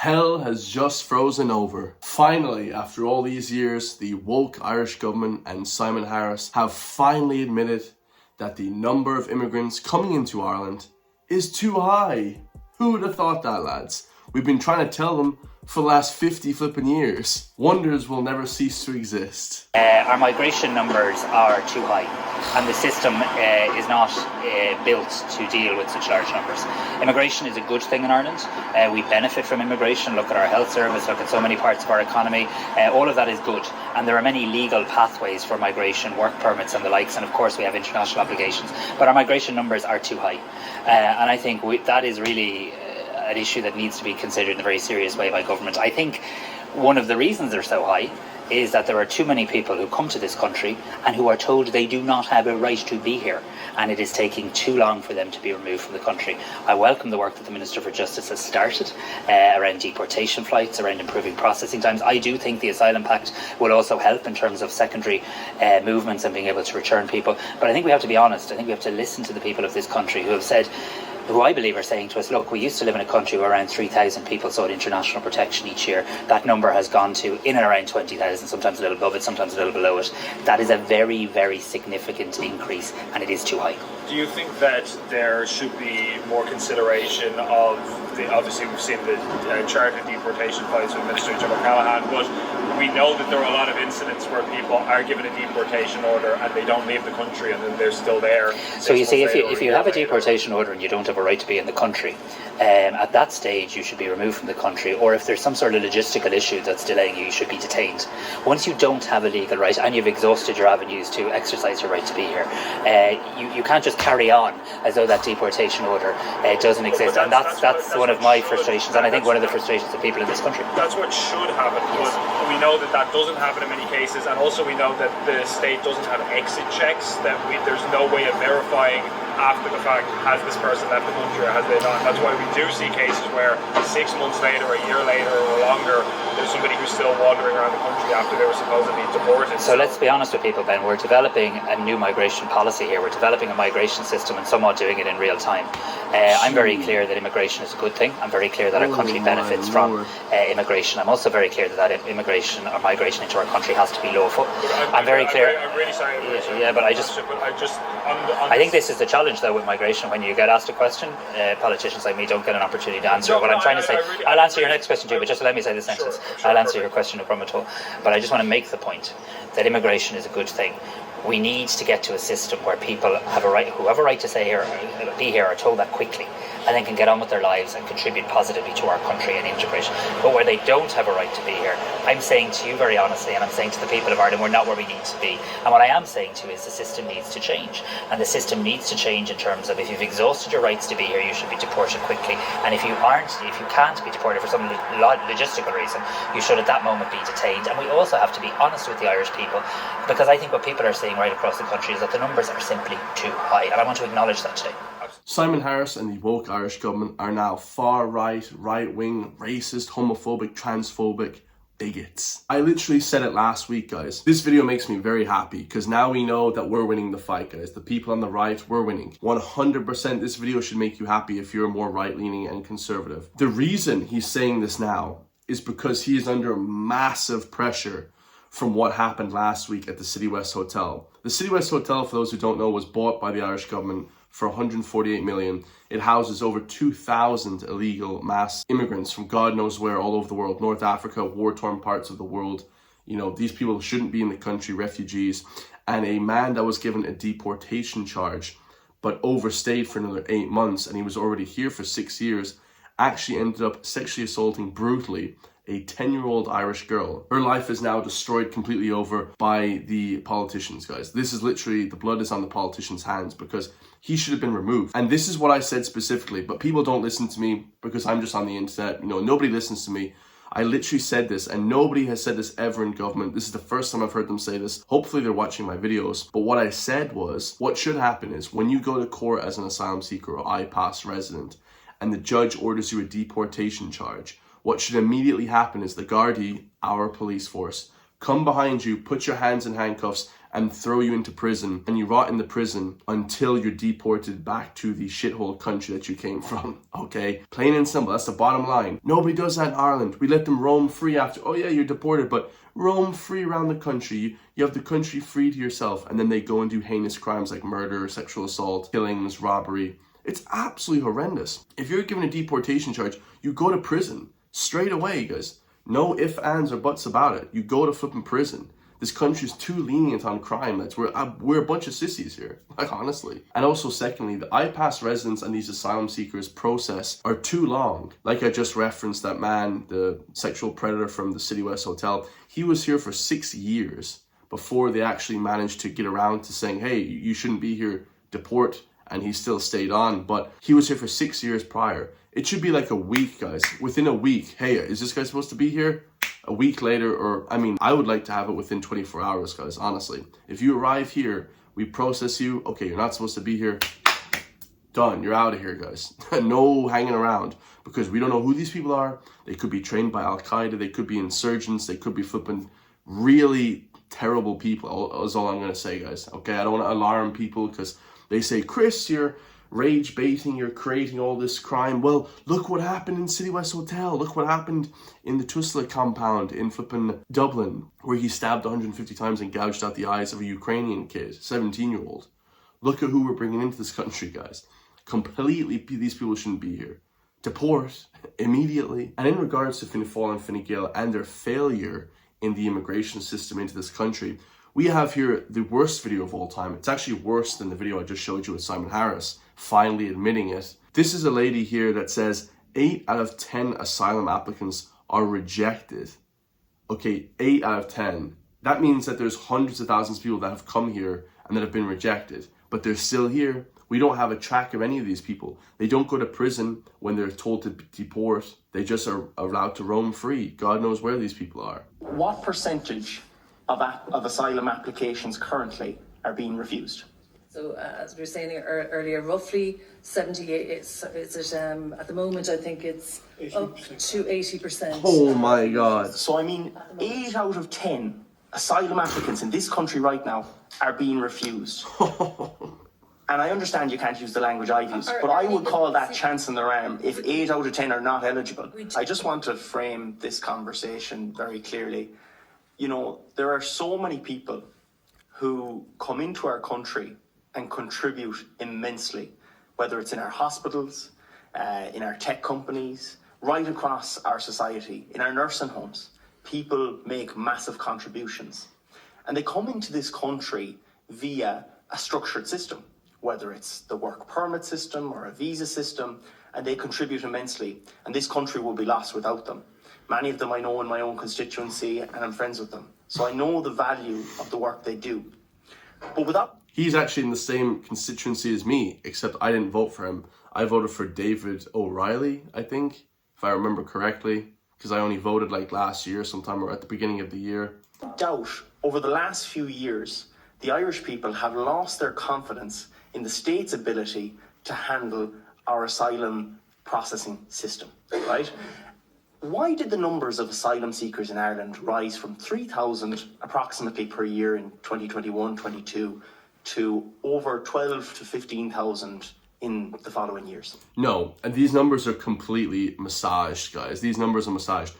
Hell has just frozen over. Finally, after all these years, the woke Irish government and Simon Harris have finally admitted that the number of immigrants coming into Ireland is too high. Who would have thought that, lads? We've been trying to tell them for the last 50 flipping years. Wonders will never cease to exist. Our migration numbers are too high, and the system is not built to deal with such large numbers. Immigration is a good thing in Ireland. We benefit from immigration. Look at our health service, look at so many parts of our economy. All of that is good, and there are many legal pathways for migration, work permits and the likes, and of course we have international obligations. But our migration numbers are too high, and I think that is really an issue that needs to be considered in a very serious way by government. I think one of the reasons they're so high is that there are too many people who come to this country and who are told they do not have a right to be here, and it is taking too long for them to be removed from the country. I welcome the work that the Minister for Justice has started around deportation flights, around improving processing times. I do think the Asylum Pact will also help in terms of secondary movements and being able to return people. But I think we have to be honest. I think we have to listen to the people of this country who I believe are saying to us, look, we used to live in a country where around 3,000 people sought international protection each year. That number has gone to in and around 20,000, sometimes a little above it, sometimes a little below it. That is a very, very significant increase, and it is too high. Do you think that there should be more consideration of obviously we've seen the chartered deportation flights with Minister Jim O'Callaghan, but we know that there are a lot of incidents where people are given a deportation order and they don't leave the country and then they're still there. So you see, if you have a deportation order and you don't have a right to be in the country, at that stage you should be removed from the country, or if there's some sort of logistical issue that's delaying you, you should be detained. Once you don't have a legal right and you've exhausted your avenues to exercise your right to be here, you can't just carry on as though that deportation order doesn't exist, and that's one of my frustrations, and I think one of the frustrations of people in this country. That's what should happen, yes. But we know that doesn't happen in many cases, and also we know that the state doesn't have exit checks, that there's no way of verifying after the fact, has this person left the country or has they not. That's why we do see cases where 6 months later, a year later or longer, there's somebody who's still wandering around the country after they were supposedly deported. So let's be honest with people, Ben. We're developing a new migration policy here. We're developing a migration system and somewhat doing it in real time. I'm very clear that immigration is a good thing. I'm very clear that our country benefits from immigration. I'm also very clear that immigration or migration into our country has to be lawful. I'm very clear. I'm really sorry. But I think this is the challenge though with migration. When you get asked a question, politicians like me don't get an opportunity to answer. What I'm trying to say, I'll answer your next question too, but just let me say this sentence. I'll answer your question, no problem at all. But I just want to make the point that immigration is a good thing. We need to get to a system where people have a right, who have a right to be here, are told that quickly, and then can get on with their lives and contribute positively to our country and integration. But where they don't have a right to be here, I'm saying to you very honestly, and I'm saying to the people of Ireland, we're not where we need to be. And what I am saying to you is the system needs to change. And the system needs to change in terms of, if you've exhausted your rights to be here, you should be deported quickly. And if you can't be deported for some logistical reason, you should at that moment be detained. And we also have to be honest with the Irish people, because I think what people are saying right across the country is that the numbers are simply too high. And I want to acknowledge that today. Simon Harris and the woke Irish government are now far right, right-wing, racist, homophobic, transphobic bigots. I literally said it last week, guys. This video makes me very happy because now we know that we're winning the fight, guys. The people on the right, we're winning. 100% this video should make you happy if you're more right-leaning and conservative. The reason he's saying this now is because he is under massive pressure from what happened last week at the City West Hotel. The City West Hotel, for those who don't know, was bought by the Irish government for 148 million. It houses over 2,000 illegal mass immigrants from God knows where all over the world, North Africa, war-torn parts of the world. You know, these people shouldn't be in the country, refugees. And a man that was given a deportation charge, but overstayed for another 8 months, and he was already here for 6 years, actually ended up sexually assaulting brutally a 10-year-old Irish girl. Her life is now destroyed completely over by the politicians, guys. This is literally, the blood is on the politicians' hands because he should have been removed. And this is what I said specifically, but people don't listen to me because I'm just on the internet. You know, nobody listens to me. I literally said this, and nobody has said this ever in government. This is the first time I've heard them say this. Hopefully they're watching my videos. But what I said was, what should happen is when you go to court as an asylum seeker or I-pass resident, and the judge orders you a deportation charge, what should immediately happen is the Gardaí, our police force, come behind you, put your hands in handcuffs, and throw you into prison, and you rot in the prison until you're deported back to the shithole country that you came from, okay? Plain and simple, that's the bottom line. Nobody does that in Ireland. We let them roam free after, oh yeah, you're deported, but roam free around the country. You have the country free to yourself, and then they go and do heinous crimes like murder, sexual assault, killings, robbery. It's absolutely horrendous. If you're given a deportation charge, you go to prison straight away, guys. No ifs, ands, or buts about it. You go to flipping prison. This country's too lenient on crime. We're a bunch of sissies here, like honestly. And also secondly, the I-Pass residents and these asylum seekers process are too long. Like I just referenced, that man, the sexual predator from the City West Hotel, he was here for 6 years before they actually managed to get around to saying, hey, you shouldn't be here, deport, and he still stayed on. But he was here for 6 years prior. It should be like a week, guys. Within a week, hey, is this guy supposed to be here? A week later, or I mean, I would like to have it within 24 hours, guys, honestly. If you arrive here, we process you, okay, you're not supposed to be here, done, you're out of here, guys. No hanging around, because we don't know who these people are. They could be trained by Al-Qaeda, they could be insurgents, they could be flipping really terrible people, is all I'm going to say, guys, okay? I don't want to alarm people, because they say, Chris, you're rage baiting, you're creating all this crime. Well, look what happened in City West Hotel. Look what happened in the Tusla compound in flipping Dublin, where he stabbed 150 times and gouged out the eyes of a Ukrainian kid, 17-year-old. Look at who we're bringing into this country, guys. Completely, these people shouldn't be here. Deport immediately. And in regards to Fianna Fáil and Fine Gael and their failure in the immigration system into this country, we have here the worst video of all time. It's actually worse than the video I just showed you with Simon Harris finally admitting it. This is a lady here that says 8 out of 10 asylum applicants are rejected. Okay, 8 out of 10. That means that there's hundreds of thousands of people that have come here and that have been rejected, but they're still here. We don't have a track of any of these people. They don't go to prison when they're told to deport. They just are allowed to roam free. God knows where these people are. What percentage of asylum applications currently are being refused? So as we were saying earlier, roughly 78, at the moment I think it's 80%. Up to 80%. Oh my God. So I mean, 8 out of 10 asylum applicants in this country right now are being refused. And I understand you can't use the language I've used, but I would call that chance in their arm if 8 out of 10 are not eligible. I just want to frame this conversation very clearly. You know, there are so many people who come into our country and contribute immensely, whether it's in our hospitals, in our tech companies, right across our society, in our nursing homes. People make massive contributions. And they come into this country via a structured system, whether it's the work permit system or a visa system, and they contribute immensely. And this country will be lost without them. Many of them I know in my own constituency, and I'm friends with them. So I know the value of the work they do. But without... He's actually in the same constituency as me, except I didn't vote for him. I voted for David O'Reilly, I think, if I remember correctly, because I only voted like last year, sometime or at the beginning of the year. Doubt, over the last few years, the Irish people have lost their confidence in the state's ability to handle our asylum processing system, right? Why did the numbers of asylum seekers in Ireland rise from 3,000 approximately per year in 2021-22 to over 12 to 15,000 in the following years? No, and these numbers are completely massaged, guys. These numbers are massaged.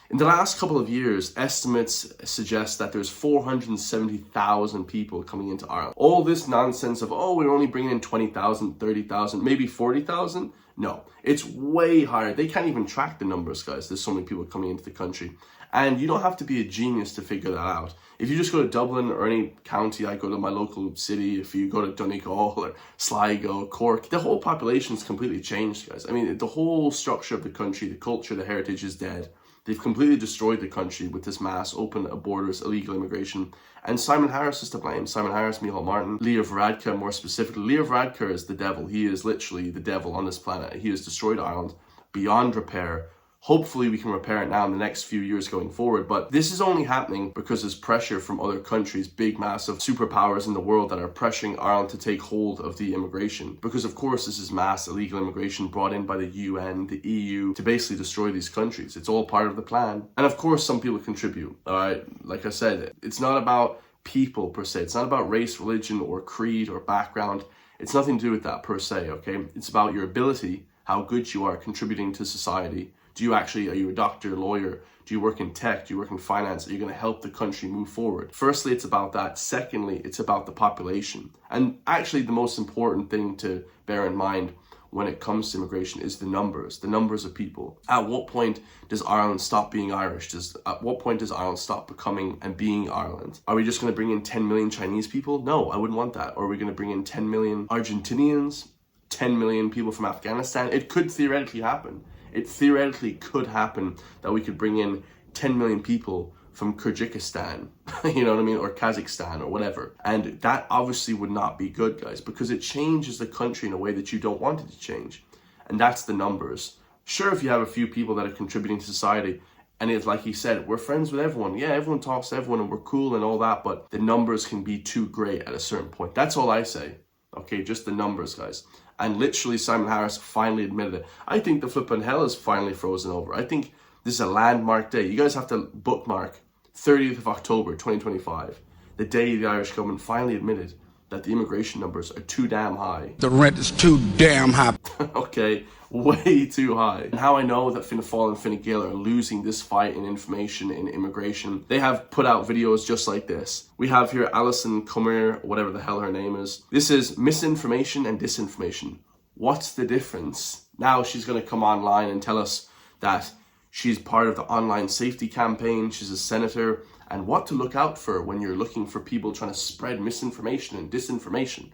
In the last couple of years, estimates suggest that there's 470,000 people coming into Ireland. All this nonsense of, oh, we're only bringing in 20,000, 30,000, maybe 40,000. No, it's way higher. They can't even track the numbers, guys. There's so many people coming into the country. And you don't have to be a genius to figure that out. If you just go to Dublin or any county, I go to my local city, if you go to Donegal or Sligo, Cork, the whole population's completely changed, guys. I mean, the whole structure of the country, the culture, the heritage is dead. They've completely destroyed the country with this mass open borders, illegal immigration. And Simon Harris is to blame. Simon Harris, Micheál Martin, Leo Varadkar more specifically. Leo Varadkar is the devil. He is literally the devil on this planet. He has destroyed Ireland beyond repair, Hopefully we can repair it now in the next few years going forward. But this is only happening because there's pressure from other countries, big, massive superpowers in the world that are pressuring Ireland to take hold of the immigration. Because of course this is mass illegal immigration brought in by the UN, the EU, to basically destroy these countries. It's all part of the plan. And of course some people contribute, all right? Like I said, it's not about people per se. It's not about race, religion, or creed, or background. It's nothing to do with that per se, okay? It's about your ability, how good you are contributing to society. Are you a doctor, lawyer? Do you work in tech? Do you work in finance? Are you going to help the country move forward? Firstly, it's about that. Secondly, it's about the population. And actually the most important thing to bear in mind when it comes to immigration is the numbers of people. At what point does Ireland stop being Irish? At what point does Ireland stop becoming and being Ireland? Are we just going to bring in 10 million Chinese people? No, I wouldn't want that. Or are we going to bring in 10 million Argentinians? 10 million people from Afghanistan? It could theoretically happen. It theoretically could happen that we could bring in 10 million people from Kyrgyzstan, you know what I mean, or Kazakhstan or whatever. And that obviously would not be good, guys, because it changes the country in a way that you don't want it to change. And that's the numbers. Sure, if you have a few people that are contributing to society, and it's like he said, we're friends with everyone. Yeah, everyone talks to everyone and we're cool and all that, but the numbers can be too great at a certain point. That's all I say. Okay, just the numbers, guys. And literally Simon Harris finally admitted it. I think the flipping hell is finally frozen over. I think this is a landmark day. You guys have to bookmark 30th of October 2025, the day the Irish government finally admitted that the immigration numbers are too damn high. The rent is too damn high. Okay, way too high. And how I know that Fianna Fáil and Fine Gael are losing this fight in information in immigration, they have put out videos just like this. We have here Alison Comer, whatever the hell her name is. This is misinformation and disinformation. What's the difference? Now she's going to come online and tell us that she's part of the online safety campaign, she's a senator, and what to look out for when you're looking for people trying to spread misinformation and disinformation.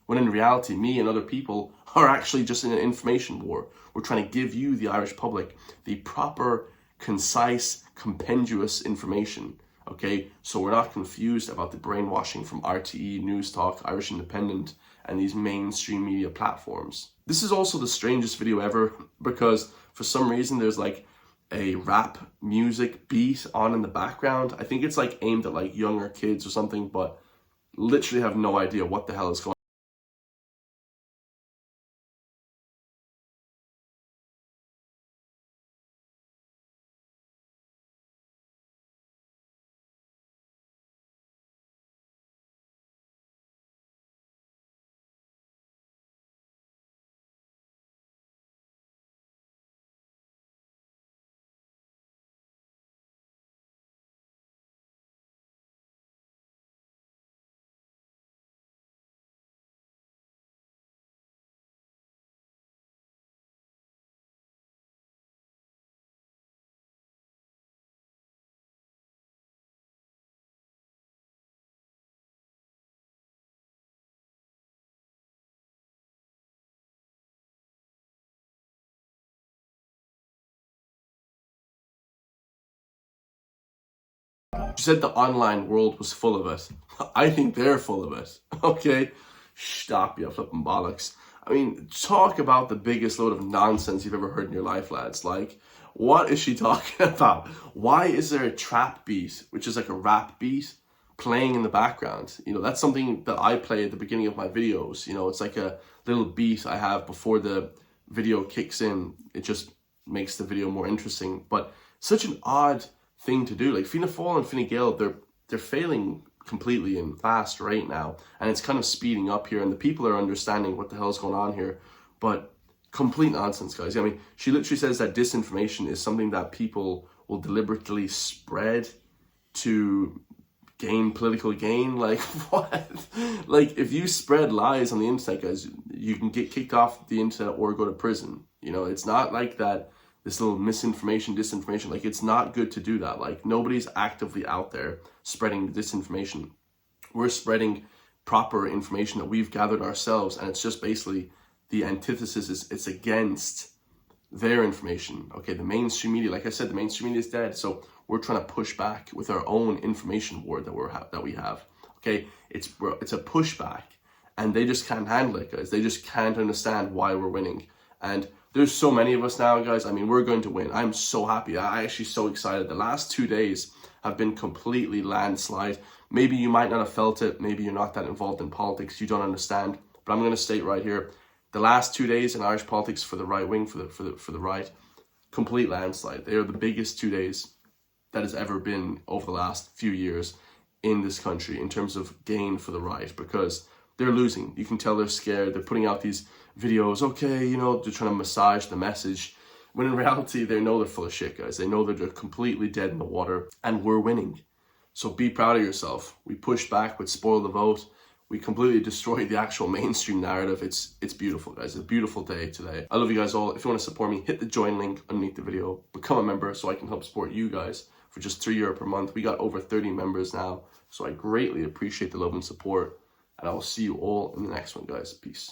When in reality, me and other people are actually just in an information war. We're trying to give you, the Irish public, the proper, concise, compendious information, okay? So we're not confused about the brainwashing from RTE, News Talk, Irish Independent, and these mainstream media platforms. This is also the strangest video ever because for some reason there's like a rap music beat on in the background. I think it's like aimed at like younger kids or something, but literally have no idea what the hell is going on. She said the online world was full of it. I think they're full of it, okay? Stop, you flipping bollocks. I mean, talk about the biggest load of nonsense you've ever heard in your life, lads. Like, what is she talking about? Why is there a trap beat, which is like a rap beat, playing in the background? You know, that's something that I play at the beginning of my videos. You know, it's like a little beat I have before the video kicks in. It just makes the video more interesting. But such an odd thing to do. Like Fianna Fáil and Fine Gael, they're failing completely and fast right now, and it's kind of speeding up here, and the people are understanding what the hell's going on here. But complete nonsense, guys. I mean, she literally says that disinformation is something that people will deliberately spread to gain political gain. Like, what? Like, if you spread lies on the internet, guys, you can get kicked off the internet or go to prison. You know, it's not like that. This little misinformation, disinformation, like, it's not good to do that. Like, nobody's actively out there spreading disinformation. We're spreading proper information that we've gathered ourselves, and it's just basically the antithesis is it's against their information. Okay, the mainstream media, like I said, the mainstream media is dead, so we're trying to push back with our own information war that we have. Okay, it's a pushback, and they just can't handle it, guys. They just can't understand why we're winning. And There's so many of us now, guys. I mean, we're going to win. I'm so happy. I'm actually so excited. The last 2 days have been completely landslide. Maybe you might not have felt it. Maybe you're not that involved in politics. You don't understand. But I'm going to state right here, the last 2 days in Irish politics for the right wing, for the right, complete landslide. They are the biggest 2 days that has ever been over the last few years in this country in terms of gain for the right, because they're losing. You can tell they're scared. They're putting out these videos, okay, you know, they're trying to massage the message, when in reality, they know they're full of shit, guys. They know that they're completely dead in the water, and we're winning. So be proud of yourself. We pushed back with Spoil the Vote. We completely destroyed the actual mainstream narrative. It's beautiful, guys. It's a beautiful day today. I love you guys all. If you want to support me, hit the join link underneath the video. Become a member so I can help support you guys for just €3 per month. We got over 30 members now, so I greatly appreciate the love and support. And I will see you all in the next one, guys. Peace.